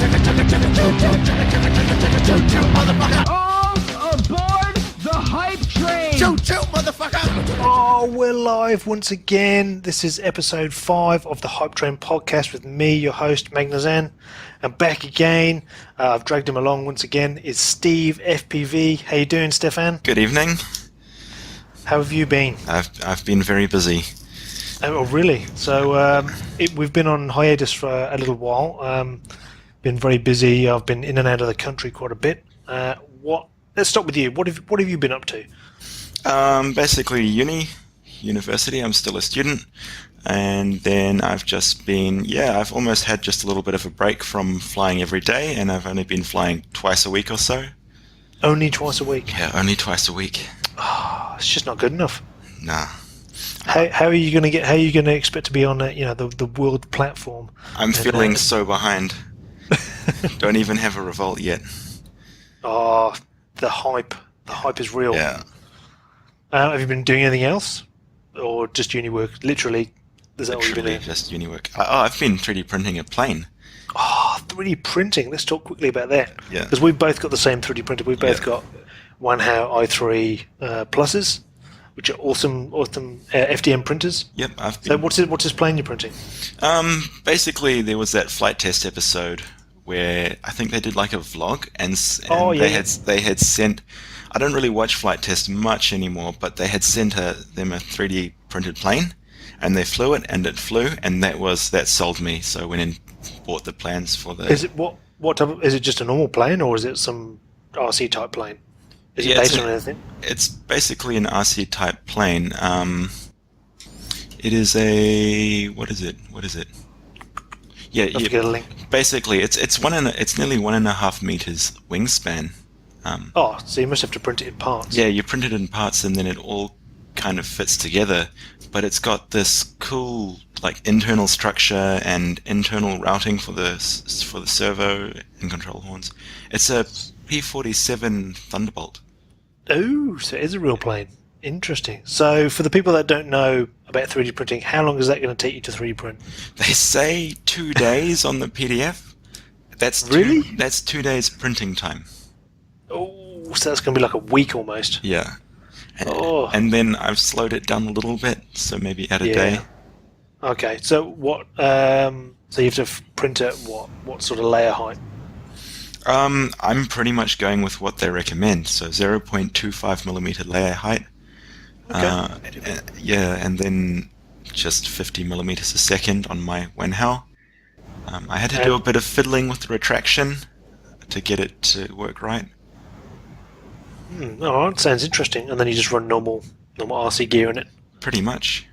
All aboard the hype train! Oh, we're live once again. This is episode 5 of the Hype Train podcast with me, your host, Magnazan. And back again, I've dragged him along once again, is SteveFPV. How you doing, Stefan? Good evening. How have you been? I've been very busy. Oh, really? So we've been on hiatus for a little while. Been very busy. I've been in and out of the country quite a bit. Let's start with you. What have you been up to? Basically university. I'm still a student. And then I've just been, I've almost had just a little bit of a break from flying every day, and I've only been flying twice a week or so. Only twice a week? Yeah, only twice a week. Oh, it's just not good enough. Nah. How are you going to expect to be on the world platform? I'm feeling so behind. Don't even have a revolt yet. Oh, the hype is real. Yeah. Have you been doing anything else, or just uni work? Literally, is that what you've been doing? Just uni work. I've been 3D printing a plane. Oh, 3D printing. Let's talk quickly about that. Yeah. Because we've both got the same 3D printer. We've both got Wanhao i3 pluses, which are awesome FDM printers. Yep. So what's this plane you're printing? Basically, there was that flight test episode where I think they did like a vlog, and they had sent. I don't really watch flight tests much anymore, but they had sent them a 3D printed plane, and they flew it, and it flew, and that sold me. So I went and bought the plans for the. Is it what type of, is it just a normal plane, or is it some RC type plane? Is it based on anything? It's basically an RC type plane. It is a what is it? Yeah, Get a link. Basically, it's nearly 1.5 meters wingspan. So you must have to print it in parts. Yeah, you print it in parts, and then it all kind of fits together. But it's got this cool internal structure and internal routing for the servo and control horns. It's a P-47 Thunderbolt. Oh, so it is a real plane. Interesting. So for the people that don't know about 3D printing, how long is that going to take you to 3D print? They say 2 days on the PDF. That's 2 days printing time. Oh, so that's going to be like a week almost. Yeah. And then I've slowed it down a little bit, so maybe add a day. Okay. So what? So you have to print at what sort of layer height? I'm pretty much going with what they recommend. So 0.25 millimeter layer height. Okay. And then just 50 millimeters a second on my Wanhao. I had to do a bit of fiddling with the retraction to get it to work right. All right, sounds interesting. And then you just run normal RC gear in it. Pretty much.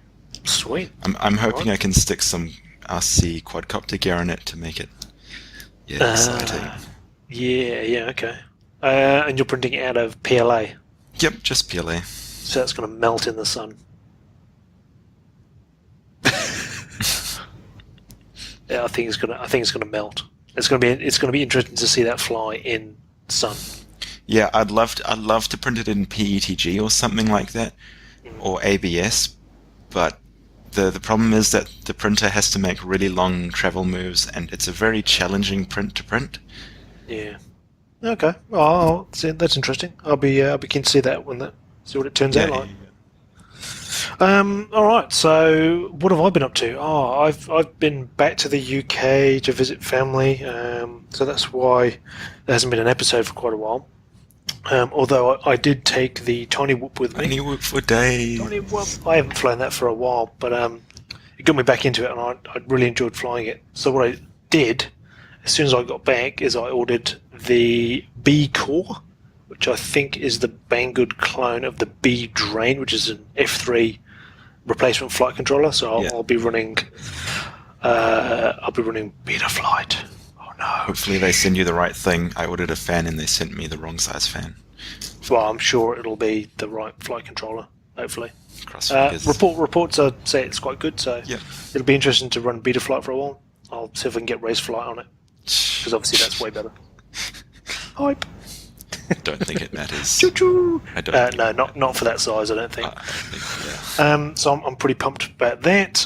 Sweet. I'm hoping I can stick some RC quadcopter gear on it to make it exciting. Yeah, okay. And you're printing it out of PLA? Yep, just PLA. So that's going to melt in the sun. Yeah, I think it's going to melt. It's going to be interesting to see that fly in sun. Yeah, I'd love to print it in PETG or something like that, or ABS, but the problem is that the printer has to make really long travel moves, and it's a very challenging print to print. Yeah. Okay. Oh, that's interesting. I'll be keen to see what it turns out like. All right. So, what have I been up to? Oh, I've been back to the UK to visit family. So that's why there hasn't been an episode for quite a while. Although I did take the Tiny Whoop with me. Tiny Whoop for days. Tiny Whoop. I haven't flown that for a while, but it got me back into it, and I really enjoyed flying it. So what I did, as soon as I got back, is I ordered the B Core, which I think is the Banggood clone of the B Drain, which is an F3 replacement flight controller. So I'll be running Betaflight. Oh no! Hopefully they send you the right thing. I ordered a fan and they sent me the wrong size fan. Well, I'm sure it'll be the right flight controller. Hopefully. Cross Reports say it's quite good, so it'll be interesting to run Betaflight for a while. I'll see if I can get race flight on it, because obviously that's way better. Hype. Don't think it matters. Choo-choo. I don't. No, not for that size, I don't think. I don't think, yeah. So I'm pretty pumped about that.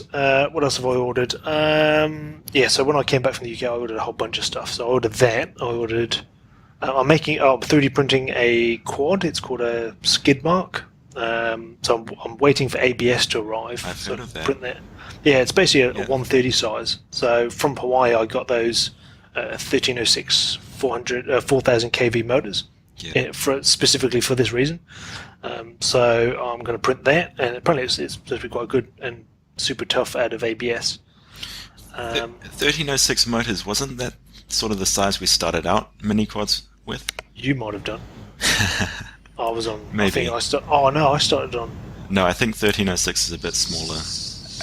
What else have I ordered? So when I came back from the UK, I ordered a whole bunch of stuff. So I ordered that. I ordered. I'm 3D printing a quad. It's called a skid mark. So I'm waiting for ABS to arrive. I've heard of that. Print that. Yeah, it's basically a 130 size. So from Hawaii, I got those 1306 4000 kV motors. Yeah. Specifically for this reason. So I'm going to print that, and apparently it's supposed to be quite good and super tough out of ABS. 1306 motors, wasn't that sort of the size we started out mini quads with? You might have done. I was on. Maybe. I started on. No, I think 1306 is a bit smaller.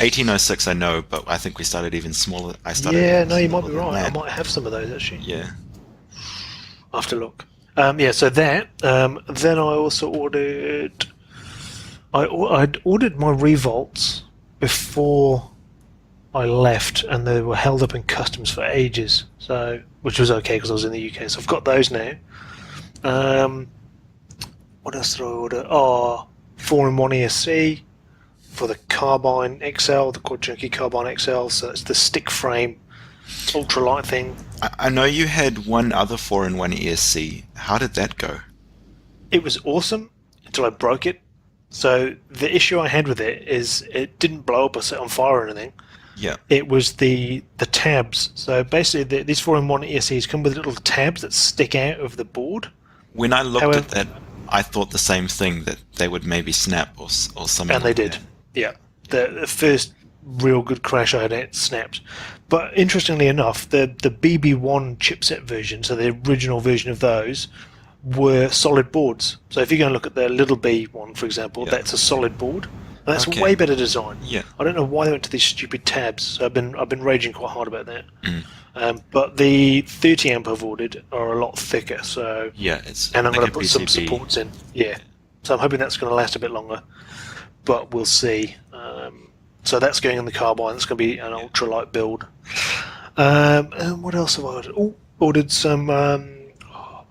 1806 I know, but I think we started even smaller. Yeah, no, you might be right. I might have some of those actually. Yeah. I'll have to look. So that. Then I also ordered. I'd ordered my revolts before I left, and they were held up in customs for ages. So, which was okay because I was in the UK. So I've got those now. What else did I order? 4-in-1 ESC for the Carbine XL, the Quad Junkie Carbine XL. So it's the stick frame, ultralight thing. I know you had one other 4-in-1 ESC. How did that go? It was awesome until I broke it. So the issue I had with it is it didn't blow up or set on fire or anything. Yeah. It was the tabs. So basically, these 4-in-1 ESCs come with little tabs that stick out of the board. When I looked at that, I thought the same thing, that they would maybe snap or something. And they did. Yeah. The first real good crash I had, it snapped. But interestingly enough, the BB1 chipset version, so the original version of those, were solid boards. So if you go and look at the little B one, for example, that's a solid board. And that's a way better design. Yeah. I don't know why they went to these stupid tabs. So I've been raging quite hard about that. But the 30 amp I've ordered are a lot thicker. So and I'm going to put some supports in. Yeah. So I'm hoping that's going to last a bit longer. But we'll see. So that's going in the Carbine. It's going to be an ultralight build. And what else have I ordered? Ordered some. What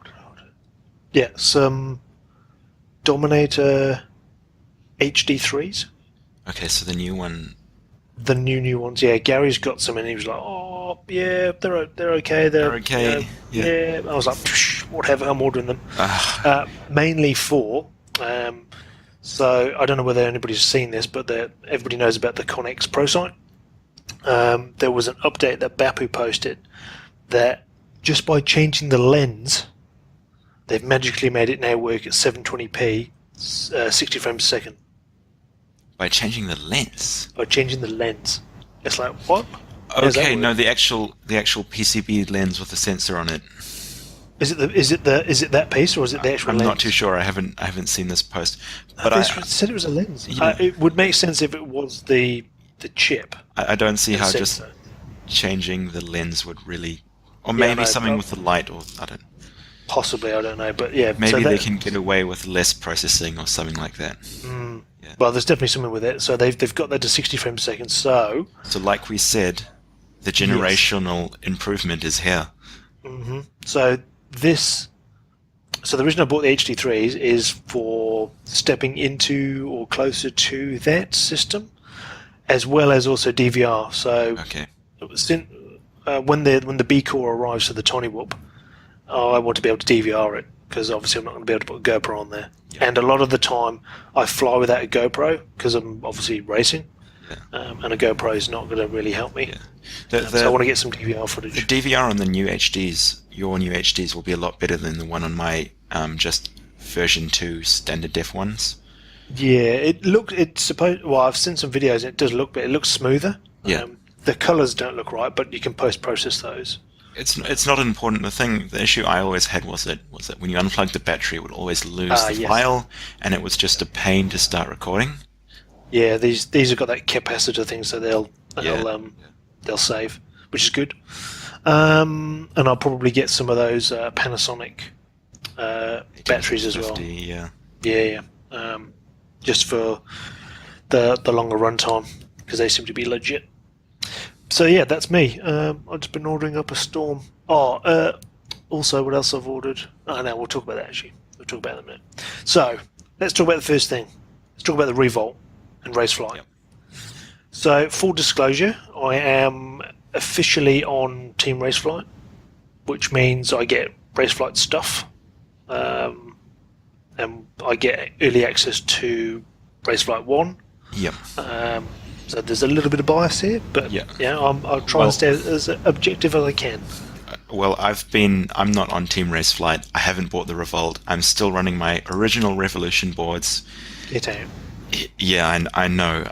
did I order? Yeah, some Dominator HD3s. Okay, so the new one. The new ones, yeah. Gary's got some, and he was like, "Oh, yeah, they're okay. They're okay." Yeah. I was like, "Whatever, I'm ordering them." Mainly for. So I don't know whether anybody's seen this, but everybody knows about the Connex Pro Sight. There was an update that Bapu posted that just by changing the lens, they've magically made it now work at 720p, 60 frames a second. By changing the lens? By changing the lens. It's like, what? Okay, no, the actual PCB lens with the sensor on it. Is it that piece, or is it the actual lens? I'm not too sure. I haven't seen this post. But I said it was a lens. It would make sense if it was the chip. I don't see how just changing the lens would really, or maybe something with the light, or I don't. Possibly, I don't know, but yeah. Maybe they can get away with less processing or something like that. Yeah. Well, there's definitely something with it. So they've got that to 60 frames a second. So like we said, the generational improvement is here. So the reason I bought the HD3s is for stepping into or closer to that system, as well as also DVR. So when the B core arrives for the Tiny Whoop, I want to be able to DVR it, because obviously I'm not going to be able to put a GoPro on there. And a lot of the time I fly without a GoPro because I'm obviously racing, and a GoPro is not going to really help me. So I want to get some DVR footage. The DVR on the new HDs, your new HDs, will be a lot better than the one on my just version 2 standard def ones. Yeah, I've seen some videos and it does look better. It looks smoother. Yeah. The colours don't look right, but you can post-process those. It's not important. The issue I always had was that when you unplugged the battery, it would always lose the file, and it was just a pain to start recording. Yeah, these have got that capacitor thing, so they'll save, which is good. And I'll probably get some of those Panasonic batteries as well. Yeah. Just for the longer runtime, because they seem to be legit. So yeah, that's me. I've just been ordering up a storm. Also, what else I've ordered? Oh no, we'll talk about that actually. we'll talk about that in a minute. So let's talk about the first thing. Let's talk about the Revolt and Raceflight. Yep. So full disclosure, I am officially on Team Raceflight, which means I get Raceflight stuff, and I get early access to Raceflight 1. Yep. So there's a little bit of bias here, but I'll try and stay as objective as I can. Well, I'm not on Team Raceflight. I haven't bought the Revolt. I'm still running my original Revolution boards. Get out. Yeah, I know.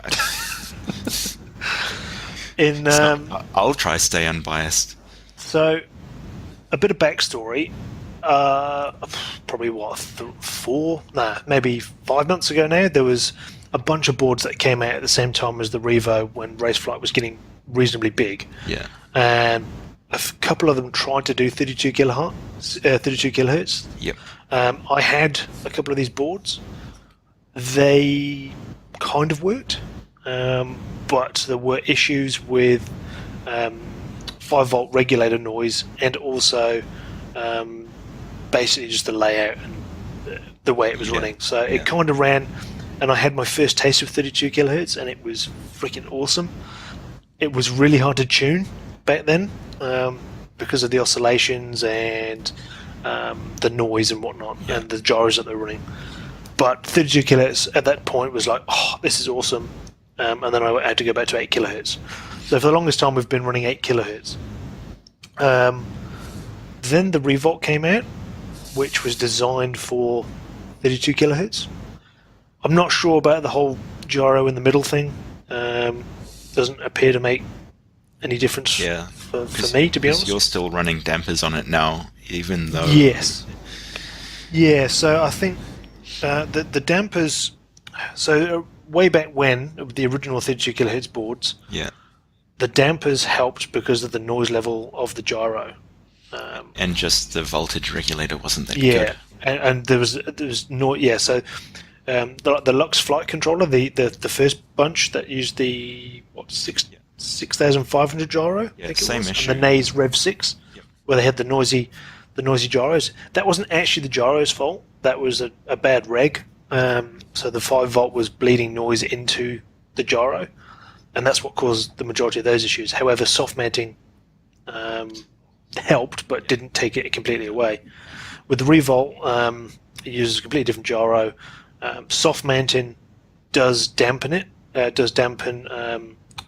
I'll try stay unbiased. So, a bit of backstory. Probably maybe 5 months ago now, there was a bunch of boards that came out at the same time as the Revo when Raceflight was getting reasonably big. Yeah. And a couple of them tried to do 32 kilohertz. Yep. I had a couple of these boards. They kind of worked, but there were issues with 5-volt regulator noise and also basically just the layout and the way it was running. So it kind of ran, and I had my first taste of 32 kilohertz, and it was freaking awesome. It was really hard to tune back then because of the oscillations and the noise and whatnot, and the gyros that they were running. But 32 kilohertz at that point was like, oh, this is awesome. And then I had to go back to 8 kilohertz. So for the longest time, we've been running 8 kilohertz. Then the Revolt came out, which was designed for 32 kilohertz. I'm not sure about the whole gyro in the middle thing. Doesn't appear to make any difference for me, to be honest. You're still running dampers on it now, even though... Yes. Yeah, so I think the dampers... So way back when, the original 32 kilohertz boards, the dampers helped because of the noise level of the gyro. And just the voltage regulator wasn't that good. Yeah, and there was no... Yeah, so the Lux flight controller, the first bunch that used the 6,500 gyro, I think same it was, issue. and the Naze Rev 6, where they had the noisy gyros. That wasn't actually the gyro's fault. That was a bad reg. So the 5-volt was bleeding noise into the gyro, and that's what caused the majority of those issues. However, soft mounting helped, but didn't take it completely away. With the Revolt, it uses a completely different gyro. Soft mounting does dampen it. Does dampen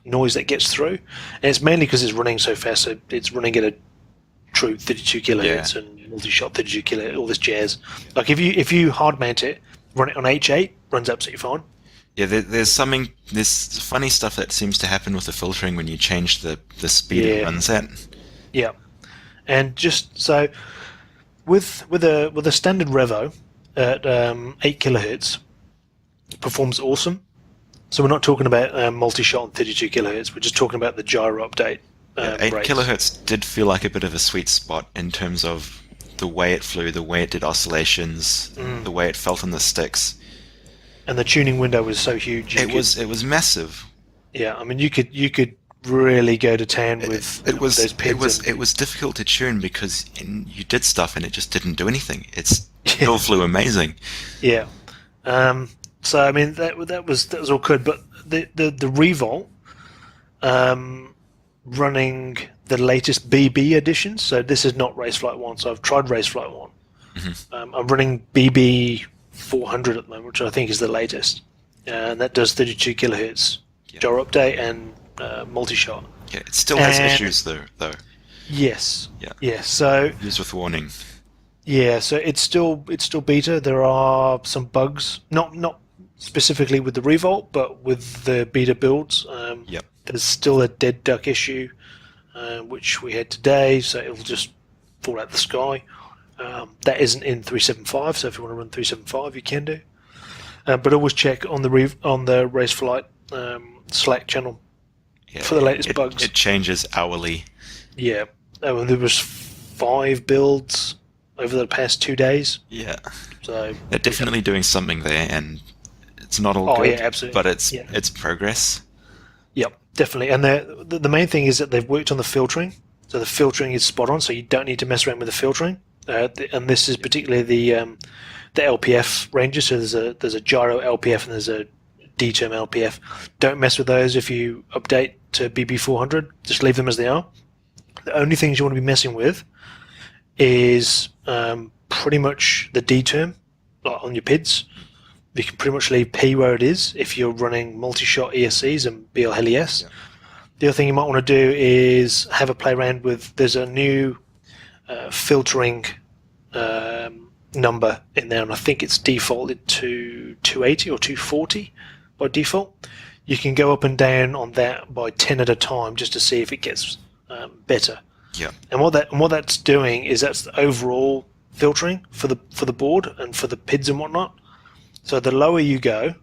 noise that gets through, and it's mainly because it's running so fast. So it's running at a true 32 kilohertz and multi-shot 32 kilohertz, all this jazz. Like if you hard mount it, run it on H8, runs absolutely fine. Yeah, there's funny stuff that seems to happen with the filtering when you change the speed it runs at. Yeah, and just so with a standard Revo at 8 kilohertz, it performs awesome. So we're not talking about multi-shot on 32 kilohertz. We're just talking about the gyro update. 8 rates. kilohertz did feel like a bit of a sweet spot in terms of the way it flew, the way it did oscillations, the way it felt on the sticks. And the tuning window was so huge. It was massive. Yeah, I mean you could really go to town with those pins. It was difficult to tune because you did stuff and it just didn't do anything. It still flew amazing. Yeah. So I mean that was all good, but the Revolt running the latest BB edition. So this is not Raceflight 1. So I've tried Raceflight 1. Mm-hmm. I'm running BB 400 at the moment, which I think is the latest, and that does 32 kilohertz gyro update and multi-shot. Yeah, it still has issues though. Yes. Yeah. Yeah. So use with warning. Yeah. So it's still beta. There are some bugs, not specifically with the Revolt, but with the beta builds. There's still a dead duck issue, which we had today, so it'll just fall out the sky. That isn't in 375, so if you want to run 375, you can do. But always check on the Raceflight Slack channel for the latest bugs. It changes hourly. Yeah, there was 5 builds over the past 2 days. Yeah, so they're definitely doing something there, and it's not all good. Yeah, absolutely. But it's progress. Yep, definitely. And the main thing is that they've worked on the filtering. So the filtering is spot on, so you don't need to mess around with the filtering. and this is particularly the LPF ranges. So there's a gyro LPF and there's a D-term LPF. Don't mess with those if you update to BB400. Just leave them as they are. The only things you want to be messing with is pretty much the D-term, like on your PIDs. You can pretty much leave P where it is if you're running multi-shot ESCs and BL Heli-S. Yeah. The other thing you might want to do is have a play around with, there's a new filtering number in there, and I think it's defaulted to 280 or 240 by default. You can go up and down on that by 10 at a time just to see if it gets better. Yeah. And what that's doing is that's the overall filtering for the board and for the PIDs and whatnot. So the lower you go,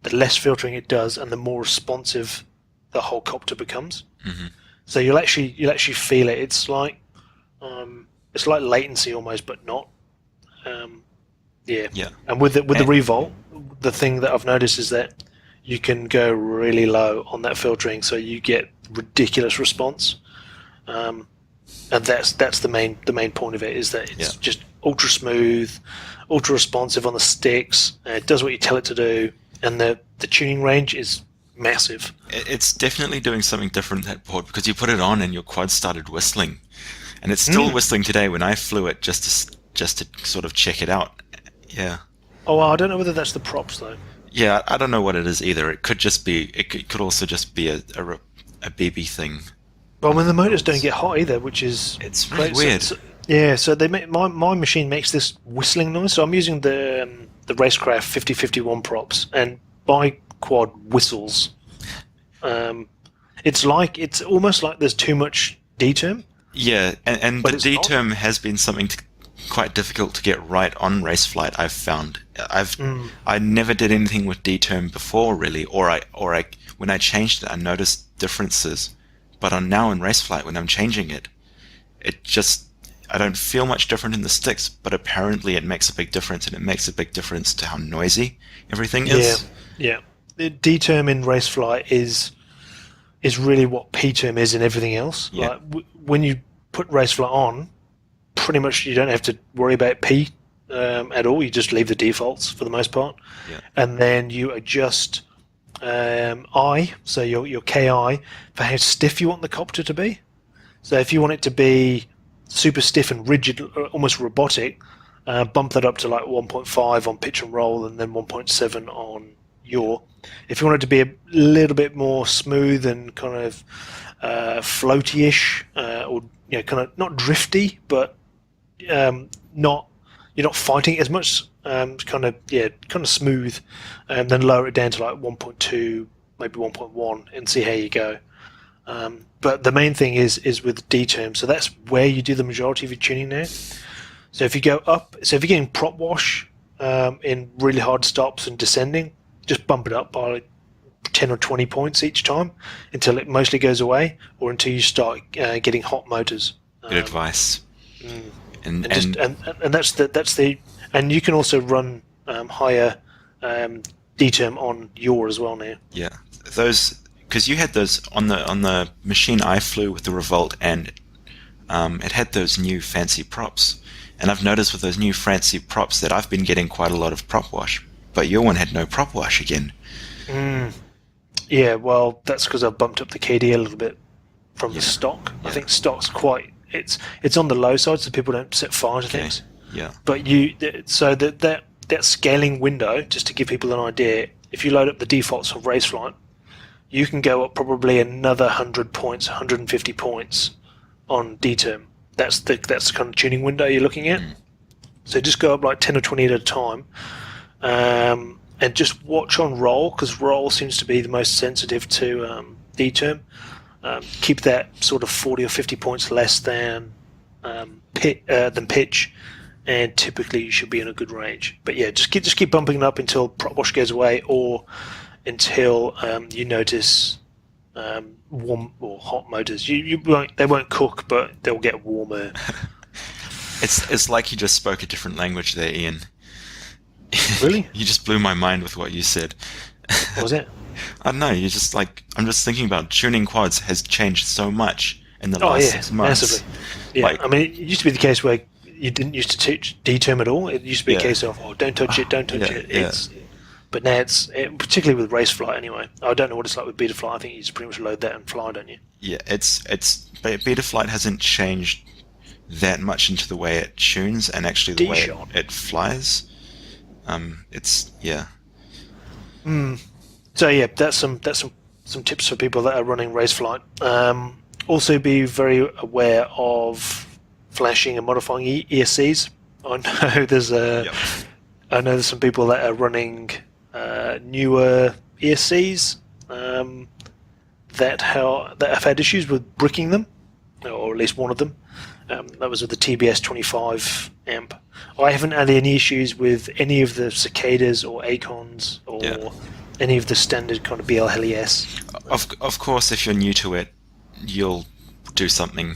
the less filtering it does, and the more responsive the whole copter becomes. Mm-hmm. So you'll actually feel it. It's like latency almost, but not. Yeah. And with the Revolt, the thing that I've noticed is that you can go really low on that filtering, so you get ridiculous response. And that's the main point of it, is that it's just ultra smooth, ultra responsive on the sticks. It does what you tell it to do, and the tuning range is massive. It's definitely doing something different, that board, because you put it on and your quad started whistling, and it's still whistling today when I flew it just to sort of check it out. Yeah. Oh, I don't know whether that's the props though. Yeah, I don't know what it is either. It could just be. It could also just be a BB thing. Well, when the motors don't get hot either, which is it's really weird. So they make my machine makes this whistling noise. So I'm using the Racecraft 5051 props, and my quad whistles. It's almost like there's too much D-term. Yeah, and the D-term has been something quite difficult to get right on Raceflight. I've found. I never did anything with D-term before, really, or I when I changed it, I noticed differences. But now in Raceflight, when I'm changing it, I don't feel much different in the sticks, but apparently it makes a big difference, and it makes a big difference to how noisy everything is. Yeah. The D-term in Raceflight is really what P-term is in everything else. Yeah. Like, when you put Raceflight on, pretty much you don't have to worry about P at all. You just leave the defaults for the most part. Yeah. And then you adjust I, so your KI, for how stiff you want the copter to be. So if you want it to be super stiff and rigid, almost robotic, bump that up to like 1.5 on pitch and roll, and then 1.7 on yaw. If you want it to be a little bit more smooth and kind of floaty-ish, or kind of not drifty, but not, you're not fighting it as much. Kind of smooth, and then lower it down to like 1.2, maybe 1.1, and see how you go. But the main thing is with D-term, so that's where you do the majority of your tuning now. So if you go up, if you're getting prop wash in really hard stops and descending, just bump it up by like 10 or 20 points each time until it mostly goes away, or until you start getting hot motors. Good advice. And that's the. And you can also run higher D-term on yaw as well now. Yeah, those, because you had those on the machine I flew with the Revolt, and it had those new fancy props. And I've noticed with those new fancy props that I've been getting quite a lot of prop wash, but your one had no prop wash again. Yeah, well, that's because I've bumped up the KD a little bit from the stock. Yeah. I think stock's it's on the low side, so people don't set fire to things. Yeah. But that scaling window, just to give people an idea, if you load up the defaults of Raceflight, you can go up probably another 100 points, 150 points on D-term. That's the kind of tuning window you're looking at. So just go up like 10 or 20 at a time, and just watch on roll, because roll seems to be the most sensitive to D-term. Keep that sort of 40 or 50 points less than pitch, and typically you should be in a good range. But yeah, just keep bumping it up until prop wash goes away, or until you notice warm or hot motors. They won't cook, but they'll get warmer. It's like you just spoke a different language there, Ian. Really? You just blew my mind with what you said. What was it? I don't know. You're just like, I'm just thinking about tuning quads has changed so much in the last 6 months. Massively. Yeah, I mean, it used to be the case where you didn't used to teach D-term at all. It used to be a case of, don't touch it, don't touch it. But now particularly with race flight anyway. I don't know what it's like with beta flight. I think you just pretty much load that and fly, don't you? Yeah, beta flight hasn't changed that much into the way it tunes and actually the way it flies. So yeah, that's some tips for people that are running race flight. Also, be very aware of flashing and modifying ESCs. I know there's some people that are running newer ESCs that have had issues with bricking them, or at least one of them. That was with the TBS 25 amp. I haven't had any issues with any of the cicadas or Acons or any of the standard kind of BL Heli-S. Of course, if you're new to it, you'll do something.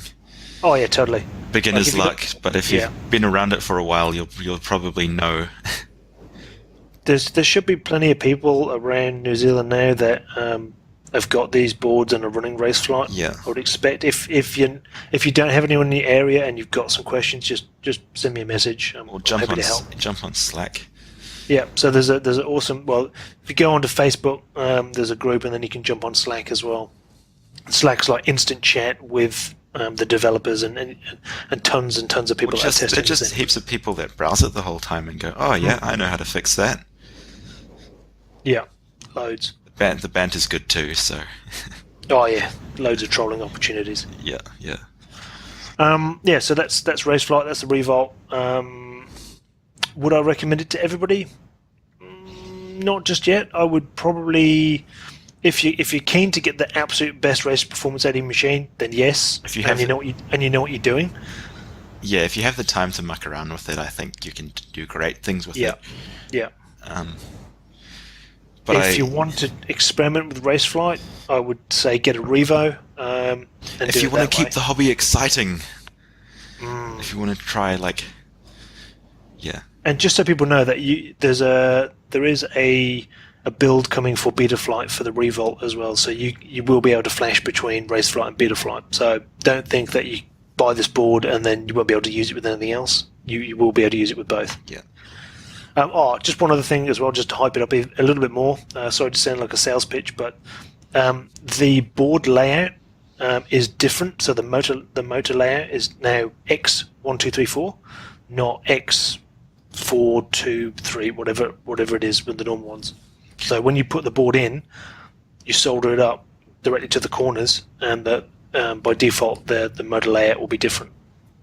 Oh yeah, totally. Beginner's luck, but if you've been around it for a while, you'll probably know. There should be plenty of people around New Zealand now that have got these boards and are running race flight. Yeah. I would expect if you don't have anyone in the area and you've got some questions, just send me a message. Or jump on Slack. Yeah, so there's an awesome. Well, if you go onto Facebook, there's a group, and then you can jump on Slack as well. Slack's like instant chat with the developers and tons and tons of people that are testing. There's just heaps of people that browse it the whole time and go, oh yeah, I know how to fix that. Yeah, loads. The banter's good too, so. Oh yeah, loads of trolling opportunities. Yeah. So that's race flight. That's the Revolt. Would I recommend it to everybody? Not just yet. I would probably, if you're keen to get the absolute best race performance out of your machine, then yes. If you have, and you know what you're doing. Yeah, if you have the time to muck around with it, I think you can do great things with it. Yeah. But if you want to experiment with race flight, I would say get a Revo. If you want to keep the hobby exciting, if you want to try And just so people know that there is a build coming for beta flight for the Revolt as well, so you will be able to flash between race flight and beta flight. So don't think that you buy this board and then you won't be able to use it with anything else. You will be able to use it with both. Yeah. Just one other thing as well, just to hype it up a little bit more. Sorry to sound like a sales pitch, but the board layout is different. So the motor layout is now X1234, not X423, whatever it is with the normal ones. So when you put the board in, you solder it up directly to the corners, and by default the motor layout will be different.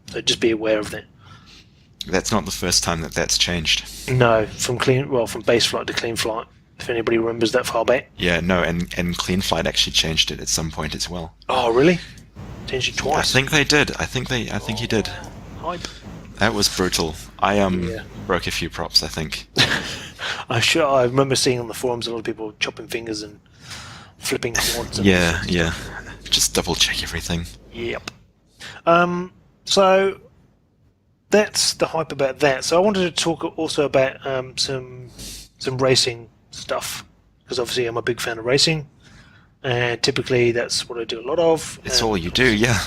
So just be aware of that. That's not the first time that's changed. No, from base flight to clean flight. If anybody remembers that far back. Yeah, no, and clean flight actually changed it at some point as well. Oh, really? Changed it twice. I think they did. I think he did. Hype. That was brutal. I broke a few props, I think. I remember seeing on the forums a lot of people chopping fingers and flipping quads. Yeah. Just double check everything. Yep. So that's the hype about that. So I wanted to talk also about some racing stuff, because obviously I'm a big fan of racing, and typically that's what I do a lot of. It's all you do, yeah.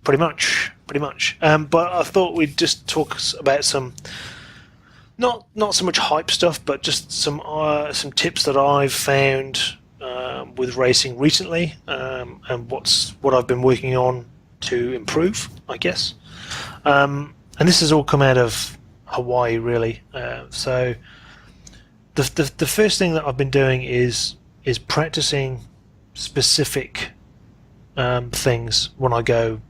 Pretty much. But I thought we'd just talk about some, not so much hype stuff, but just some tips that I've found with racing recently, and what I've been working on to improve, I guess. And this has all come out of Hawaii, really. So the first thing that I've been doing is practicing specific things when I go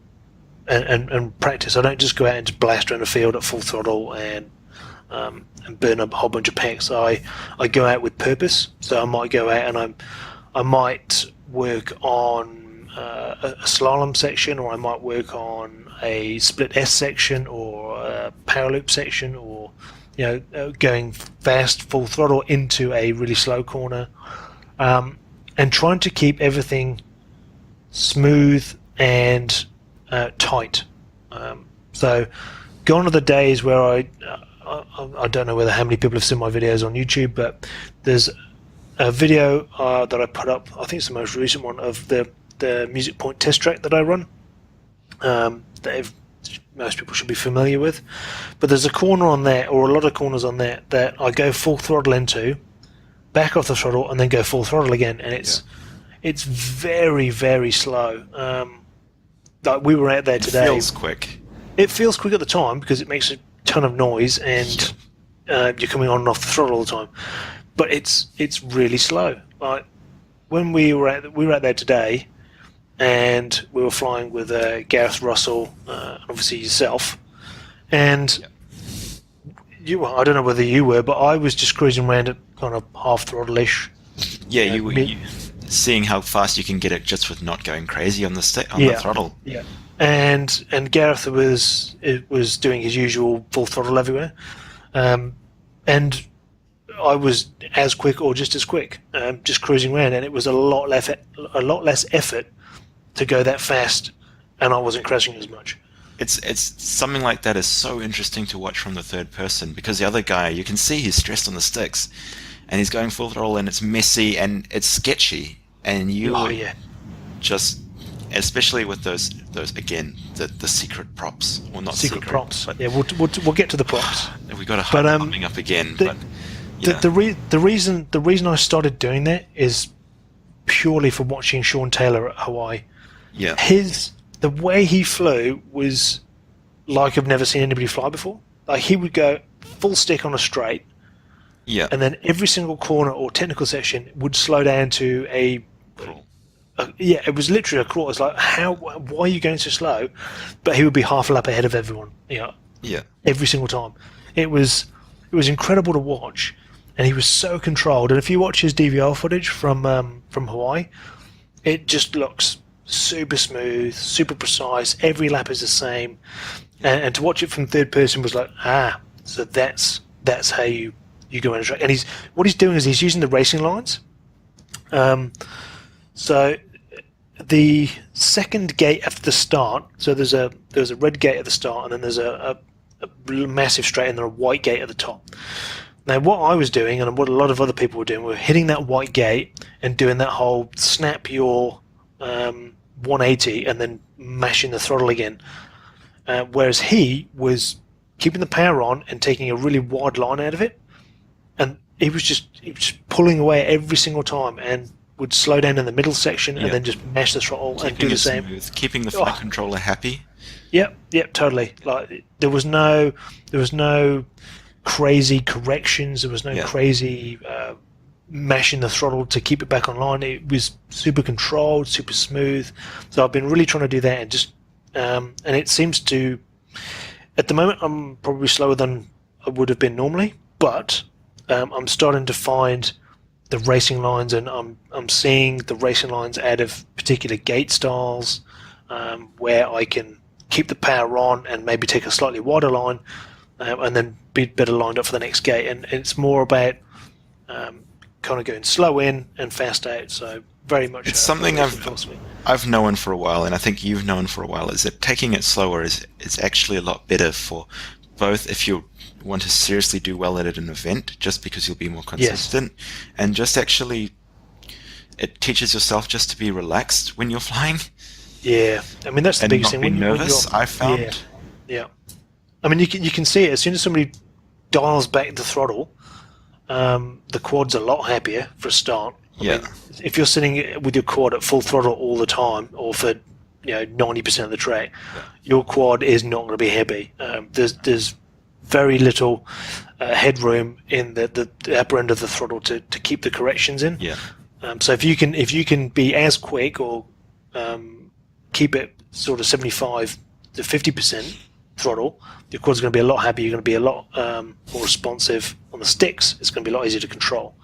and practice. I don't just go out and just blast around the field at full throttle and burn a whole bunch of packs. I go out with purpose. So I might go out and I might work on a slalom section, or I might work on a split S section, or a power loop section, or going fast full throttle into a really slow corner, and trying to keep everything smooth and tight. So gone are the days where I don't know how many people have seen my videos on YouTube, but there's a video that I put up, I think it's the most recent one, of the music point test track that I run. They've most people should be familiar with. But there's a corner on there, or a lot of corners on there, that I go full throttle into, back off the throttle, and then go full throttle again, and it's very, very slow. Like we were out there today. It feels quick. It feels quick at the time because it makes a ton of noise, and you're coming on and off the throttle all the time. But it's really slow. Like when we were out there today, and we were flying with Gareth Russell, obviously yourself, and I don't know whether you were, but I was just cruising around at kind of half throttle-ish. Yeah, you were seeing how fast you can get it just with not going crazy on the the throttle. Yeah, and Gareth was doing his usual full throttle everywhere, and I was as quick or just as quick, just cruising around, and it was a lot less effort to go that fast, and I wasn't crashing as much. It's something like that is so interesting to watch from the third person, because the other guy, you can see he's stressed on the sticks, and he's going full throttle, and it's messy and it's sketchy, and you just, especially with those again the secret props, or not secret props. But we'll get to the props. We got a hype coming up again. The reason I started doing that is purely for watching Sean Taylor at Hawaii. Yeah. The way he flew was like I've never seen anybody fly before. Like he would go full stick on a straight, and then every single corner or technical section would slow down to a crawl. It was literally a crawl. It's like, why are you going so slow? But he would be half a lap ahead of everyone. Every single time. It was incredible to watch, and he was so controlled. And if you watch his DVR footage from Hawaii, it just looks super smooth, super precise. Every lap is the same, and to watch it from third person was like, so that's how you go on a track. And what he's doing is he's using the racing lines. So the second gate after the start, so there's a red gate at the start, and then there's a massive straight, and then a white gate at the top. Now, what I was doing, and what a lot of other people were doing, were hitting that white gate and doing that whole snap your 180 and then mashing the throttle again. Whereas he was keeping the power on and taking a really wide line out of it, and he was just pulling away every single time, and would slow down in the middle section and then just mash the throttle and do the same. Smooth, keeping the flight controller happy. Yep, totally. Like there was no crazy corrections. There was no crazy mashing the throttle to keep it back online. It was super controlled, super smooth. So I've been really trying to do that, and just and it seems to. At the moment, I'm probably slower than I would have been normally, but I'm starting to find the racing lines, and I'm seeing the racing lines out of particular gate styles, where I can keep the power on and maybe take a slightly wider line, and then be better lined up for the next gate. And it's more about kind of going slow in and fast out. So very much. It's something I've known for a while, and I think you've known for a while, is that taking it slower is actually a lot better for both if you want to seriously do well at an event, just because you'll be more consistent, and just actually it teaches yourself just to be relaxed when you're flying. Yeah, I mean that's the biggest thing. When you're nervous, I found. Yeah. I mean you can see it as soon as somebody dials back the throttle, the quad's a lot happier for a start. I mean, if you're sitting with your quad at full throttle all the time, or for 90% of the track, your quad is not going to be happy. There's very little headroom in the upper end of the throttle to keep the corrections in. So if you can be as quick, or keep it sort of 75 to 50% throttle, your quad's going to be a lot happier. You're going to be a lot more responsive on the sticks. It's going to be a lot easier to control,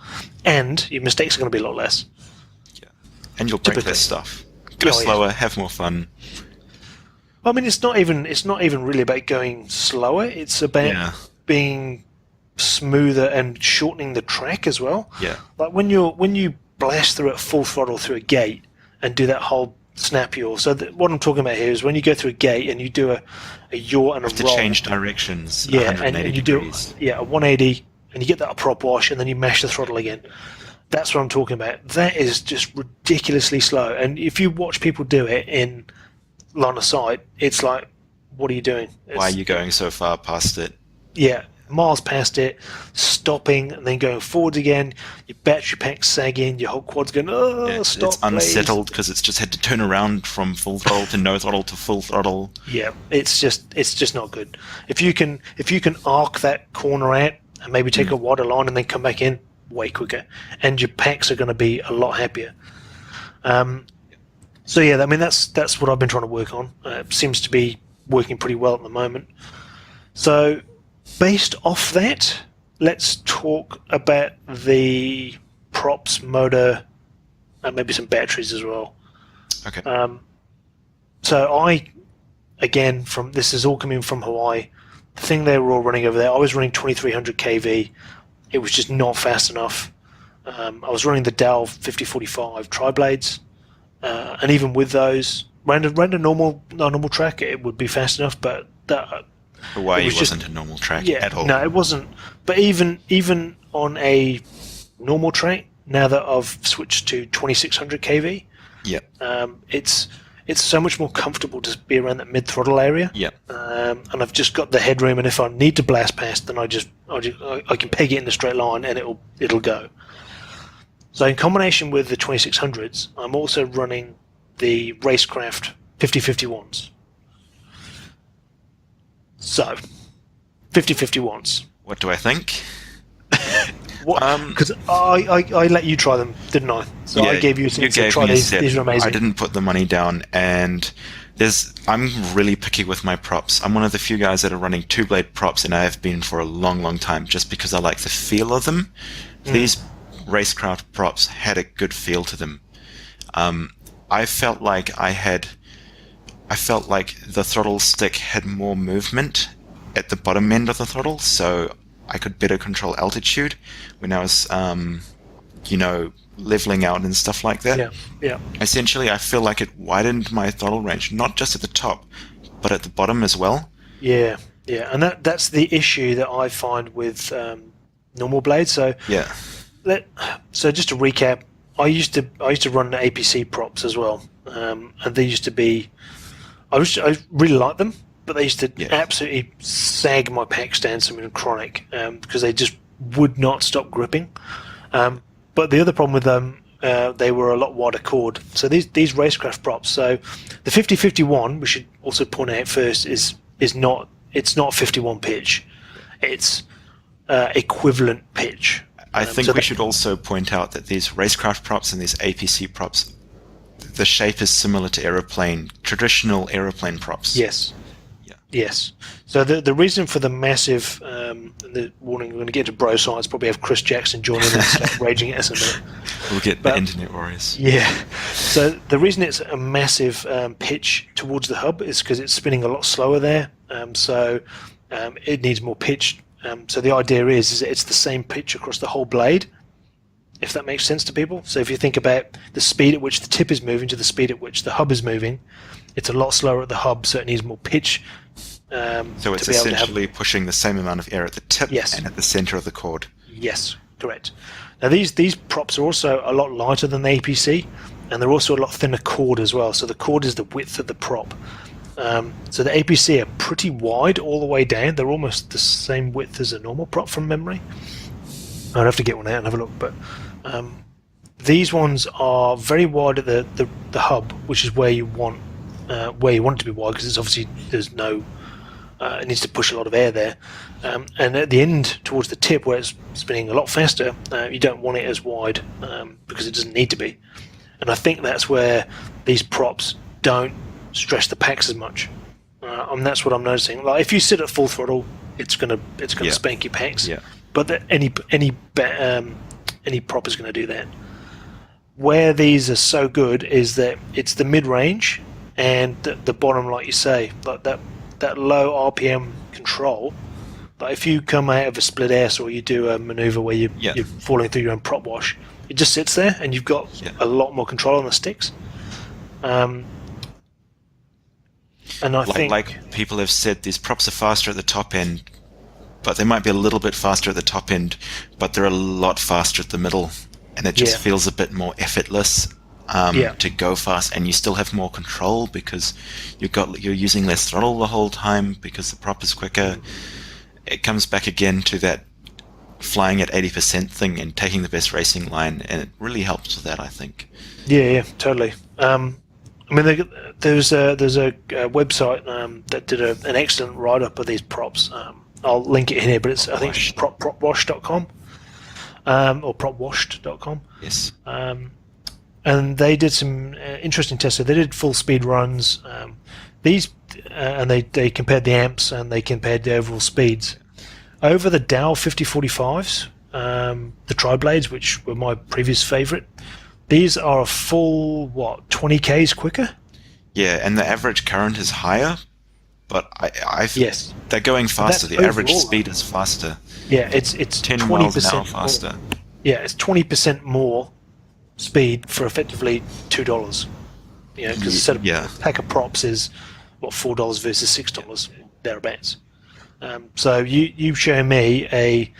and your mistakes are going to be a lot less. And you'll break less stuff. Go slower, have more fun. I mean, it's not even really about going slower. It's about being smoother and shortening the track as well. Like when you blast through at full throttle through a gate and do that whole snap yaw. So what I'm talking about here is when you go through a gate and you do a yaw and a roll. To change directions. And you do a 180, and you get that prop wash, and then you mash the throttle again. That's what I'm talking about. That is just ridiculously slow. And if you watch people do it in line of sight, it's like, what are you doing? Why are you going so far past it? Yeah, miles past it, stopping and then going forward again. Your battery pack's sagging. Your whole quad's going, stop, it's unsettled because it's just had to turn around from full throttle to no throttle to full throttle. Yeah, it's just not good. If you can arc that corner out and maybe take a wider line and then come back in way quicker, and your packs are going to be a lot happier. So yeah, I mean that's what I've been trying to work on. It seems to be working pretty well at the moment. So based off that, let's talk about the props, motor, and maybe some batteries as well. Okay. So this is all coming from Hawaii. The thing they were all running over there, I was running 2300 kV. It was just not fast enough. I was running the Dell 5045 tri-blades, and even with those, ran a normal track, it would be fast enough, but Hawaii wasn't a normal track at all. No, it wasn't. But even on a normal track, now that I've switched to 2600 kV, it's so much more comfortable to be around that mid throttle area. And I've just got the headroom, and if I need to blast past, then I can peg it in the straight line, and it'll go. So in combination with the 2600s, I'm also running the Racecraft 5051s. So, 5051s. What do I think? Because I let you try them, didn't I? So I gave you some to try these. These are amazing. I didn't put the money down, and I'm really picky with my props. I'm one of the few guys that are running two-blade props, and I have been for a long, long time, just because I like the feel of them. These Racecraft props had a good feel to them. I felt like the throttle stick had more movement at the bottom end of the throttle, so I could better control altitude when I was, leveling out and stuff like that. Yeah. Essentially, I feel like it widened my throttle range, not just at the top, but at the bottom as well. Yeah, and that's the issue that I find with normal blades. So so just to recap, I used to run the APC props as well, and they used to be. I really liked them, but they used to absolutely sag my packs down something chronic because they just would not stop gripping. But the other problem with them, they were a lot wider chord. So these Racecraft props. So the 5051, we should also point out first, is not 51 pitch. It's equivalent pitch. I think we should also point out that these Racecraft props and these APC props, the shape is similar to traditional aeroplane props. Yes. Yes. So the reason for the massive, the warning, we're going to get to bro science, probably have Chris Jackson join in and start raging at us a minute. We'll get the internet warriors. Yeah. So the reason it's a massive pitch towards the hub is because it's spinning a lot slower there. So it needs more pitch. So the idea is it's the same pitch across the whole blade, if that makes sense to people. So if you think about the speed at which the tip is moving to the speed at which the hub is moving, it's a lot slower at the hub, so it needs more pitch. So it's essentially pushing the same amount of air at the tip and at the center of the cord. Yes, correct. Now these props are also a lot lighter than the APC, and they're also a lot thinner cord as well. So the cord is the width of the prop. So the APC are pretty wide all the way down. They're almost the same width as a normal prop from memory. I'd have to get one out and have a look, but these ones are very wide at the hub, which is where you want it to be wide, because it's obviously it needs to push a lot of air there. And at the end, towards the tip, where it's spinning a lot faster, you don't want it as wide because it doesn't need to be. And I think that's where these props don't stress the packs as much. And that's what I'm noticing. Like if you sit at full throttle, it's gonna spank your packs. Yeah. But any prop is going to do that. Where these are so good is that it's the mid-range and the bottom, like you say, like that low RPM control. Like if you come out of a split S or you do a maneuver where you're falling through your own prop wash, it just sits there and you've got a lot more control on the sticks. And I think, like people have said, these props are faster at the top end, but they might be a little bit faster at the top end, but they're a lot faster at the middle, and it just feels a bit more effortless to go fast, and you still have more control because you're using less throttle the whole time because the prop is quicker. It comes back again to that flying at 80% thing and taking the best racing line, and it really helps with that, I think. Yeah, totally. I mean, there's a website that did an excellent write-up of these props. I'll link it in here, but I think it's propwash.com or propwashed.com. Yes. And they did some interesting tests. So they did full speed runs. And they compared the amps and they compared the overall speeds. Over the Dow 5045s, the tri-blades, which were my previous favourite, these are a full, 20 Ks quicker? Yeah, and the average current is higher, but yes, they're going faster. The average speed is faster. Yeah, it's 10 20% miles an hour faster. More. Yeah, it's 20% more speed for effectively $2. You know, because instead of a pack of props is $4 versus $6 thereabouts. So you show me a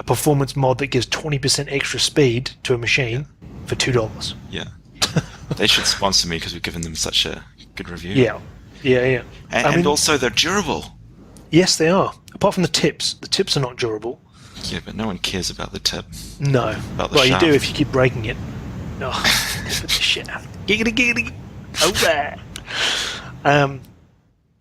performance mod that gives 20% extra speed to a machine for $2. Yeah, they should sponsor me because we've given them such a good review. Yeah. And also they're durable. Yes, they are. Apart from the tips. The tips are not durable. Yeah, but no one cares about the tip. No. About the shaft. You do if you keep breaking it. Oh, the shaft. Giggity. Oh,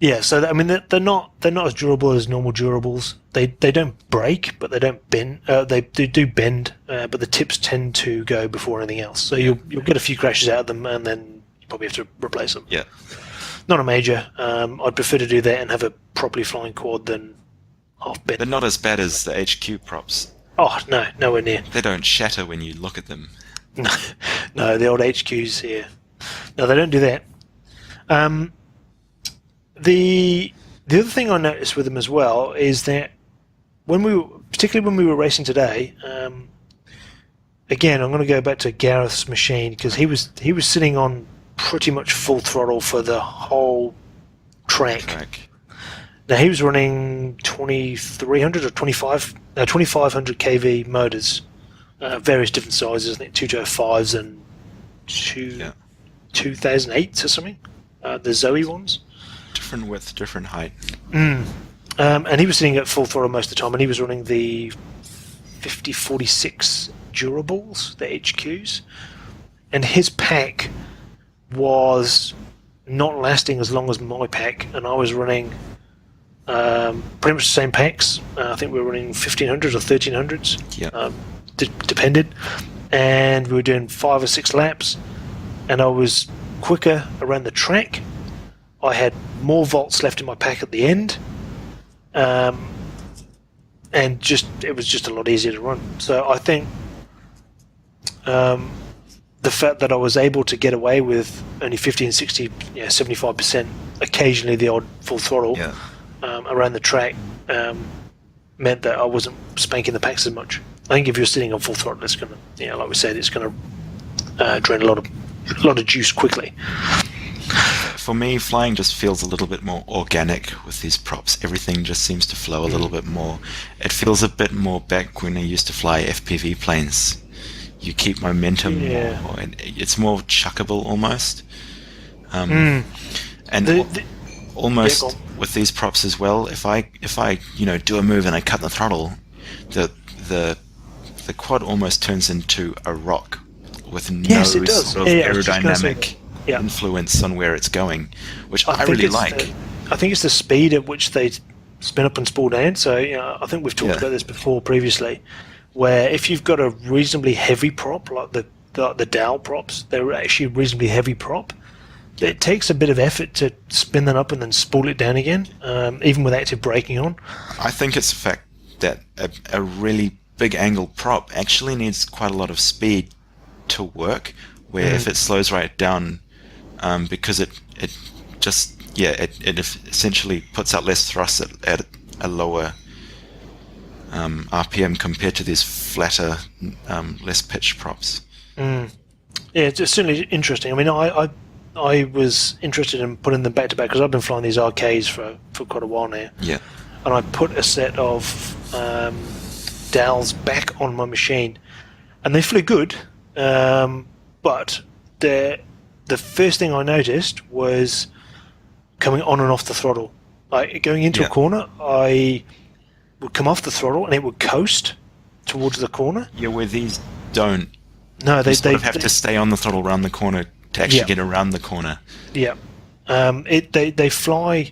yeah, so I mean they're not as durable as normal durables. They don't break, but they don't bend. They do bend, but the tips tend to go before anything else. So you'll get a few crashes out of them, and then you probably have to replace them. Yeah, not a major. I'd prefer to do that and have a properly flying quad than half bent. They're not as bad as the HQ props. Oh no, nowhere near. They don't shatter when you look at them. No, the old HQs here. No, they don't do that. The other thing I noticed with them as well is that particularly when we were racing today, again I'm going to go back to Gareth's machine because he was sitting on pretty much full throttle for the whole track. Now he was running 2300 or 2500 kV motors, various different sizes. I think 205s and 2008s or something. The Zoe ones. Different width, different height. And he was sitting at full throttle most of the time, and he was running the 5046 durables, the HQs, and his pack was not lasting as long as my pack, and I was running pretty much the same packs. I think we were running 1500s or 1300s. Yeah. Depended, and we were doing 5 or 6 laps, and I was quicker around the track. I had more volts left in my pack at the end, and it was just a lot easier to run. So I think the fact that I was able to get away with only 50 and 60, 75%, occasionally the odd full throttle around the track, meant that I wasn't spanking the packs as much. I think if you're sitting on full throttle, it's going to, like we said, it's going to drain a lot of juice quickly. For me, flying just feels a little bit more organic with these props. Everything just seems to flow a little bit more. It feels a bit more back when I used to fly FPV planes. You keep momentum more, and it's more chuckable almost. Almost with these props as well. If I do a move and I cut the throttle, the quad almost turns into a rock with no sort of aerodynamic influence on where it's going, which I really like. I think it's the speed at which they spin up and spool down. So I think we've talked about this before previously, where if you've got a reasonably heavy prop like the Dow props, they're actually a reasonably heavy prop. It takes a bit of effort to spin them up and then spool it down again, even with active braking on. I think it's the fact that a really big angle prop actually needs quite a lot of speed to work, where if it slows right down, because it essentially puts out less thrust at a lower RPM compared to these flatter, less pitched props. Yeah, it's certainly interesting. I mean, I was interested in putting them back to back because I've been flying these RKs for quite a while now. Yeah. And I put a set of Dow's back on my machine, and they flew good, but the first thing I noticed was coming on and off the throttle. Like going into a corner, I would come off the throttle and it would coast towards the corner. Yeah, where these don't. No, they have to stay on the throttle around the corner to actually get around the corner. Yeah, they fly.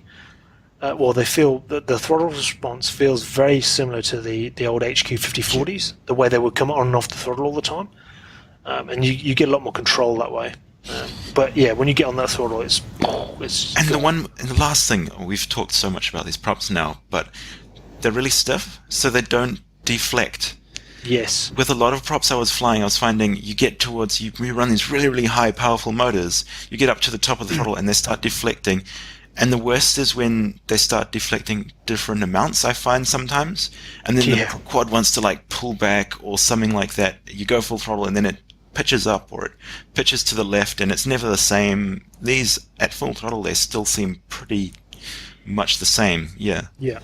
They feel the throttle response feels very similar to the old HQ 5040s. The way they would come on and off the throttle all the time, and you get a lot more control that way. But yeah, when you get on that throttle, it's. And the last thing, we've talked so much about these props now, but they're really stiff, so they don't deflect. Yes. With a lot of props I was flying, I was finding you run these really, really high, powerful motors, you get up to the top of the throttle and they start deflecting. And the worst is when they start deflecting different amounts, I find sometimes. And then the quad wants to like pull back or something like that. You go full throttle and then it pitches up or it pitches to the left and it's never the same. These, at full throttle, they still seem pretty much the same. Yeah. Yeah.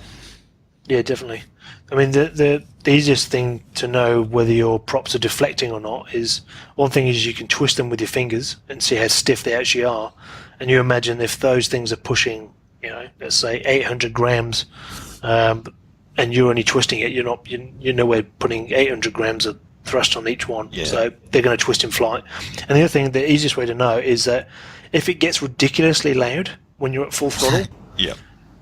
Yeah, definitely. I mean, the easiest thing to know whether your props are deflecting or not is, one thing is you can twist them with your fingers and see how stiff they actually are. And you imagine if those things are pushing, let's say 800 grams, and you're only twisting it, you're nowhere putting 800 grams of thrust on each one. Yeah. So they're going to twist in flight. And the other thing, the easiest way to know is that if it gets ridiculously loud when you're at full throttle,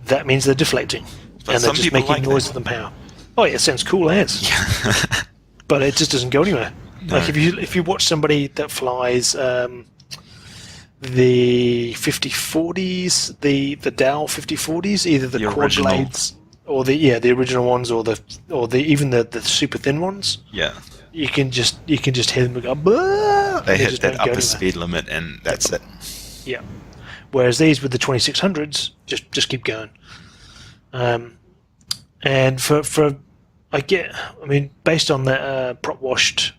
that means they're deflecting. But and they're just making noises than power. Oh, yeah, it sounds cool as. But it just doesn't go anywhere. No. Like if you watch somebody that flies the 5040s, the Dow 5040s, either the quad blades or the original ones, or even the super thin ones. Yeah. You can just hear them go. Bah! They hit that upper speed limit, and that's it. Yeah. Whereas these with the 2600s just keep going. And based on that prop washed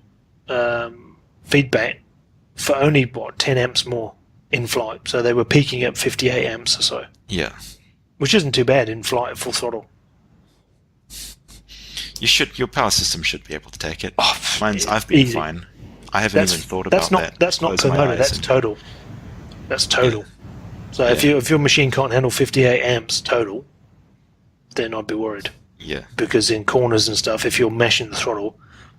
feedback, for only 10 amps more in flight, so they were peaking at 58 amps or so. Yeah, which isn't too bad in flight at full throttle. Your power system should be able to take it. I've been easy. fine. I haven't even thought about that. That's not per motor. That's total. That's total. Yeah. So if your machine can't handle 58 amps total, then I'd be worried. Yeah. Because in corners and stuff, if you're mashing the throttle,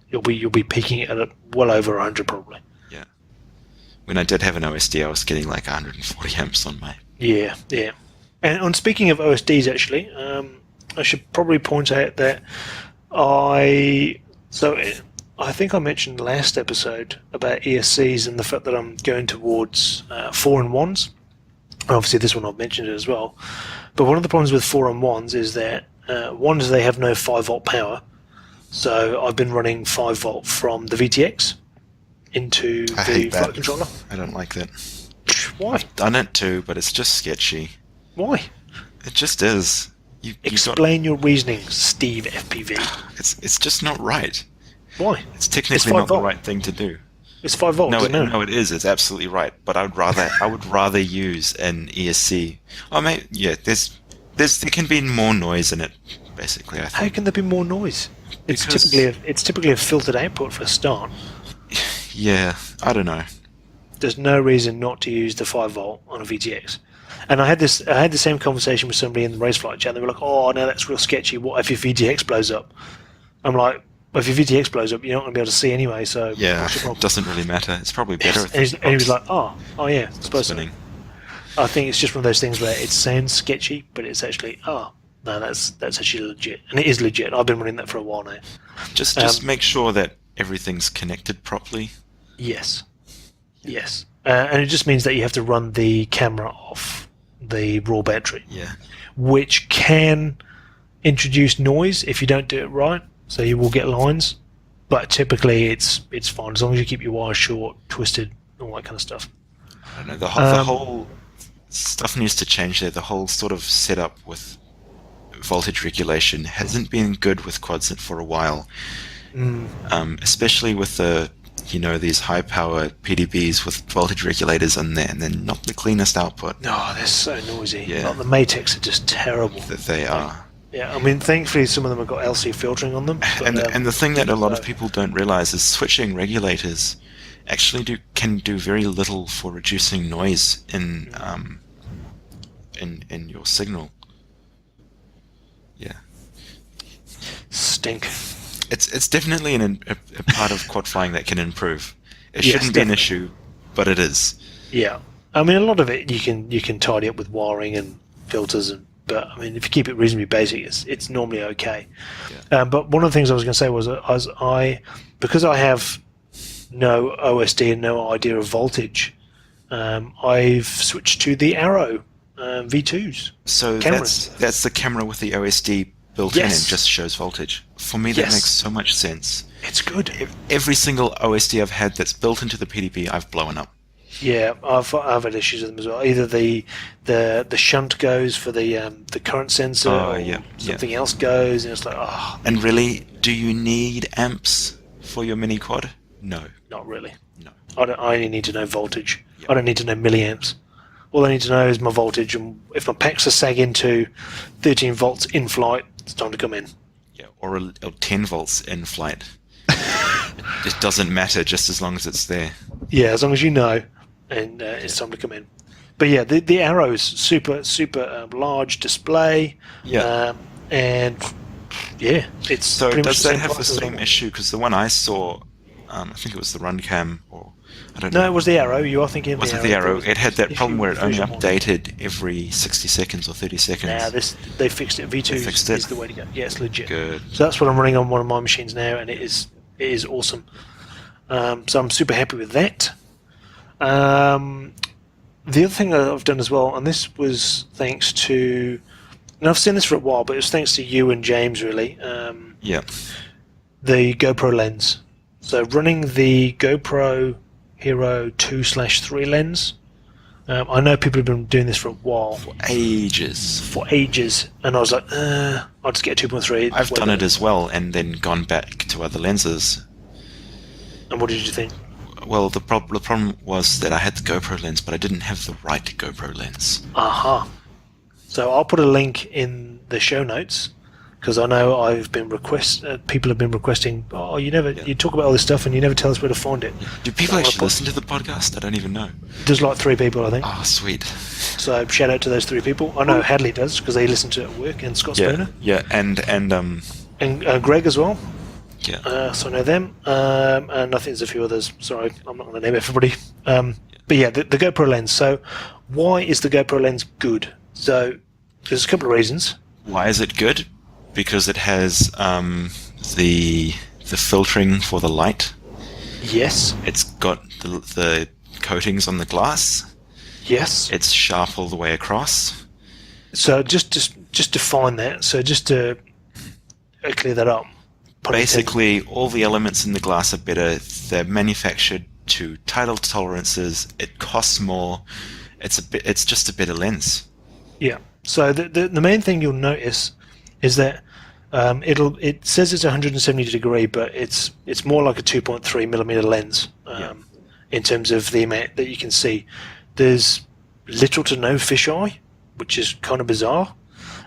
you'll be peaking it at well over 100 probably. Yeah. When I did have an OSD, I was getting like 140 amps on my. Yeah. And on speaking of OSDs, actually, I should probably point out that I think I mentioned last episode about ESCs and the fact that I'm going towards 4-in-1s. Obviously, this one I've mentioned it as well. But one of the problems with 4-in-1s is that one is they have no 5-volt power. So I've been running 5-volt from the VTX into the flight controller. I don't like that. Why? I've done it too, but it's just sketchy. Why? It just is. Explain your reasoning, SteveFPV. It's just not right. Why? It's technically not the right thing to do. It's 5 volts. No, it is. It's absolutely right. But I would rather use an ESC. Oh, mate, yeah. There can be more noise in it. Basically, I think. How can there be more noise? It's typically a filtered output for a start. Yeah, I don't know. There's no reason not to use the 5-volt on a VTX. And I had the same conversation with somebody in the race flight chat. They were like, "Oh, no, that's real sketchy. What if your VTX blows up?" I'm like, "Well, if your VTX blows up, you're not going to be able to see anyway. So yeah, it doesn't really matter. It's probably better." And he was like, "Oh, yeah, I suppose so." I think it's just one of those things where it sounds sketchy, but it's actually no, that's actually legit, and it is legit. I've been running that for a while now. Just make sure that everything's connected properly. Yes. And it just means that you have to run the camera off the raw battery. Yeah. Which can introduce noise if you don't do it right. So you will get lines, but typically it's fine as long as you keep your wires short, twisted, all that kind of stuff. I don't know. The whole stuff needs to change there. The whole sort of setup with voltage regulation hasn't been good with quads for a while. Especially with these high power PDBs with voltage regulators in there, and they're not the cleanest output. No, they're so noisy. Yeah. Like the Matex are just terrible. They are. Yeah, I mean, thankfully some of them have got LC filtering on them. But, and the thing that a lot of people don't realize is switching regulators actually can do very little for reducing noise in your signal. Yeah. Stink. It's definitely a part of quad flying that can improve. It Yes, shouldn't be an definitely. issue, but it is. Yeah, I mean, a lot of it you can tidy up with wiring and filters, but I mean, if you keep it reasonably basic, it's normally okay. Yeah. But one of the things I was going to say was that because I have no OSD and no idea of voltage, I've switched to the Arrow V2s. So Cameras. that's the camera with the OSD built in and just shows voltage. For me, that makes so much sense. It's good. Every single OSD I've had that's built into the PDB, I've blown up. Yeah, I've had issues with them as well. Either the shunt goes for the current sensor, or something else goes, and it's like, oh. And really, do you need amps for your mini quad? No, Not really. no. I only need to know voltage. Yep. I don't need to know milliamps. All I need to know is my voltage, and if my packs are sagging to 13 volts in flight, it's time to come in. Yeah, or 10 volts in flight. It doesn't matter, just as long as it's there. Yeah, as long as you know, and it's time to come in. But yeah, the Arrow's super large display. Yeah. And yeah, it's So pretty much does the that same have the price as same normal. issue? Because the one I saw, I think it was the Runcam, or I don't No, know. it was the Arrow. You are thinking of Was the it Arrow. the Arrow? There was It had that issue problem where it with only Vision One. updated every 60 seconds or 30 seconds. Nah, they fixed it. V2 fixed it? is the way to go. Yeah, it's legit. Good. So that's what I'm running on one of my machines now, and it is awesome. So I'm super happy with that. The other thing that I've done as well, and this was thanks to, and I've seen this for a while, but it was thanks to you and James really. Yeah. The GoPro lens. So running the GoPro Hero 2/3 lens. I know people have been doing this for a while, Ages. and I was like, I'll just get a 2.3. I've done it as well and then gone back to other lenses. And what did you think? Well, the problem was that I had the GoPro lens, but I didn't have the right GoPro lens. Aha. So I'll put a link in the show notes, because I know people have been requesting. Oh, you talk about all this stuff and you never tell us where to find it. Do people actually listen to the podcast? I don't even know. There's like 3 people, I think. Oh, sweet. So shout out to those 3 people. I know Hadley does because they listen to it at work, and Scott Spooner, Yeah, and and Greg as well. yeah. So I know them, and I think there's a few others. Sorry, I'm not going to name everybody. But yeah, the GoPro lens. So why is the GoPro lens good? So there's a couple of reasons. Why is it good? Because it has the filtering for the light. Yes. It's got the coatings on the glass. Yes. It's sharp all the way across. So just define that. So just to clear that up. Basically, all the elements in the glass are better. They're manufactured to tighter tolerances. It costs more. It's just a better lens. Yeah. So the main thing you'll notice is that it says it's 170 degree, but it's more like a 2.3 millimeter lens in terms of the amount that you can see. There's little to no fisheye, which is kind of bizarre,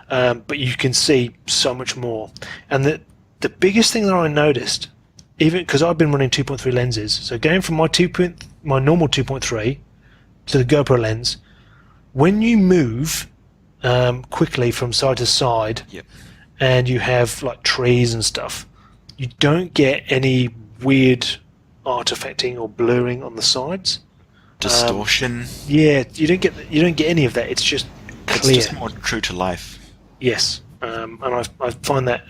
but you can see so much more. And the biggest thing that I noticed, even because I've been running 2.3 lenses, so going from my normal 2.3 to the GoPro lens, when you move quickly from side to side, Yep. and you have like trees and stuff, you don't get any weird artifacting or blurring on the sides. Distortion. Yeah, you don't get any of that. It's just clear. It's just more true to life. Yes, and I find that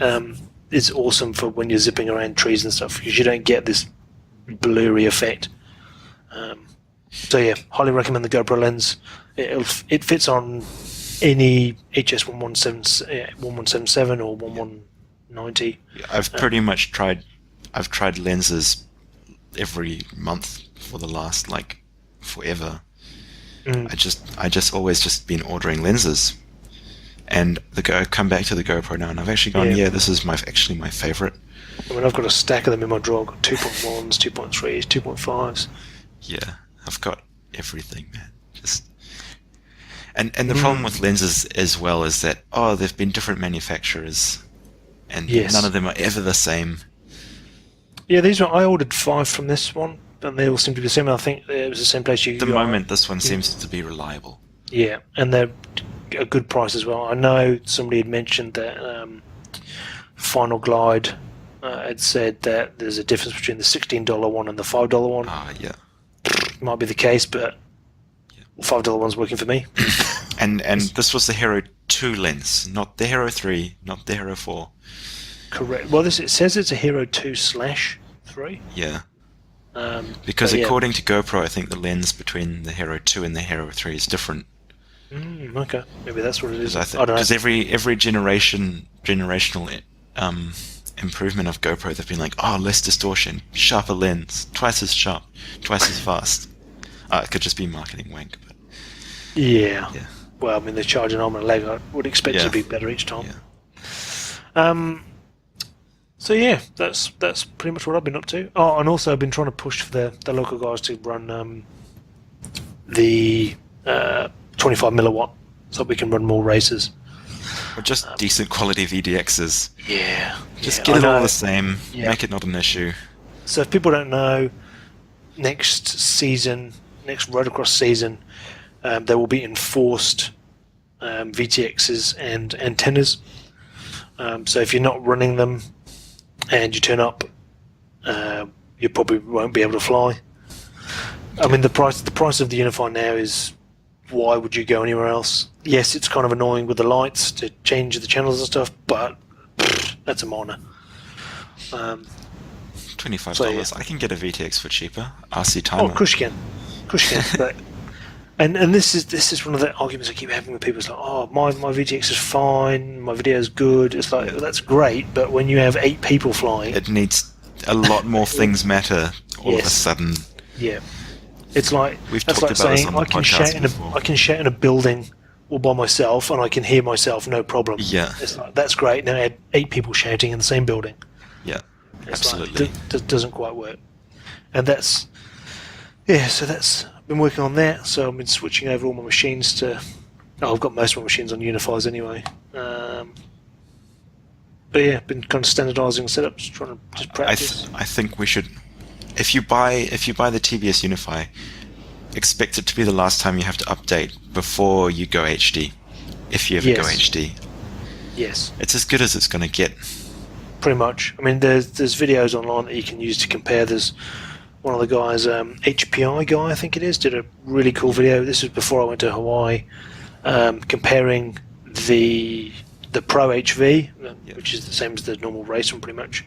it's awesome for when you're zipping around trees and stuff, because you don't get this blurry effect. So yeah, highly recommend the GoPro lens. It fits on any HS 1177 or 1190. I've pretty much tried. I've tried lenses every month for the last forever. I just always just been ordering lenses, and come back to the GoPro now, and I've actually gone, this is my favorite. I mean, I've got a stack of them in my drawer. I've got 2.1s, 2.3s, 2.5s. Yeah, I've got everything, man. And the problem with lenses as well is that there've been different manufacturers, and none of them are ever the same. Yeah, I ordered 5 from this one, and they all seem to be similar. I think it was the same place you. At the moment, this one seems to be reliable. Yeah, and they're a good price as well. I know somebody had mentioned that Final Glide had said that there's a difference between the $16 one and the $5 one. Yeah. Might be the case, but the $5 one's working for me. And this was the Hero 2 lens, not the Hero 3, not the Hero 4. Correct. Well, it says it's a Hero 2/3. Yeah. Because according to GoPro, I think the lens between the Hero 2 and the Hero 3 is different. Okay, maybe that's what it is. I don't know. Because every generational improvement of GoPro, they've been like, oh, less distortion, sharper lens, twice as sharp, twice as fast. It could just be marketing wank. But yeah. Well, I mean, they're charging arm and a leg. I would expect it to be better each time. Yeah. So yeah, that's pretty much what I've been up to. Oh, and also I've been trying to push for the local guys to run the 25 milliwatt, so we can run more races. Or just decent quality VDXs. Yeah. Just get it all the same. Yeah. Make it not an issue. So if people don't know, next Rotocross season, there will be enforced VTXs and antennas. So if you're not running them and you turn up, you probably won't be able to fly. I mean, the price of the Unify now is, why would you go anywhere else? Yes, it's kind of annoying with the lights to change the channels and stuff, but that's a minor. $25. So, yeah. I can get a VTX for cheaper. RC timer. Oh, of course you can. But, and this is one of the arguments I keep having with people. It's like, oh, my VTX is fine, my video is good. It's like, well, that's great, but when you have 8 people flying, it needs a lot more things matter all of a sudden. Yeah. It's like, we've that's talked like about saying this on the podcast before. I can shout in a building all by myself and I can hear myself, no problem. Yeah. It's like, that's great. Now I had 8 people shouting in the same building. Yeah, it's absolutely. Like, doesn't quite work. And so I've been working on that. So I've been switching over all my machines to, I've got most of my machines on Unifies anyway. But yeah, been kind of standardizing setups, trying to just practice. I think we should, if you buy the TBS Unify, expect it to be the last time you have to update before you go HD, if you ever go HD. Yes. It's as good as it's going to get. Pretty much. I mean, there's videos online that you can use to compare. There's one of the guys, HPI guy, I think it is, did a really cool video. This was before I went to Hawaii, comparing the Pro HV, which is the same as the normal race one pretty much,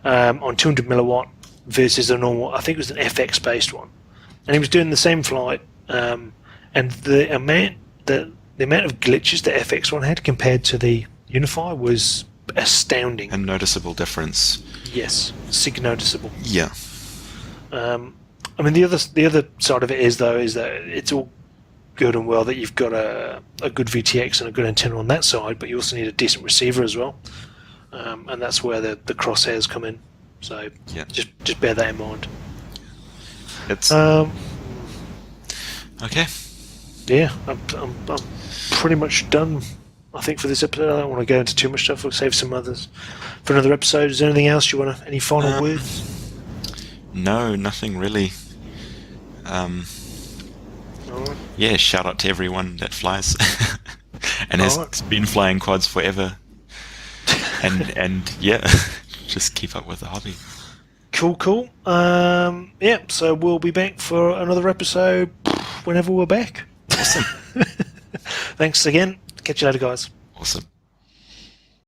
on 200 milliwatt versus a normal, I think it was an FX based one. And he was doing the same flight, and the amount of glitches the FX one had compared to the Unify was astounding. A noticeable difference. Yes, noticeable. Yeah. I mean, the other side of it is that it's all good and well that you've got a good VTX and a good antenna on that side, but you also need a decent receiver as well, and that's where the crosshairs come in. So just bear that in mind. It's okay. Yeah, I'm pretty much done. I think for this episode, I don't want to go into too much stuff. We'll save some others for another episode. Is there anything else you want? Any final words? No, nothing really. Yeah, shout out to everyone that flies and has been flying quads forever. and yeah, just keep up with the hobby. Cool. Yeah, so we'll be back for another episode whenever we're back. Awesome. Thanks again. Catch you later, guys. Awesome.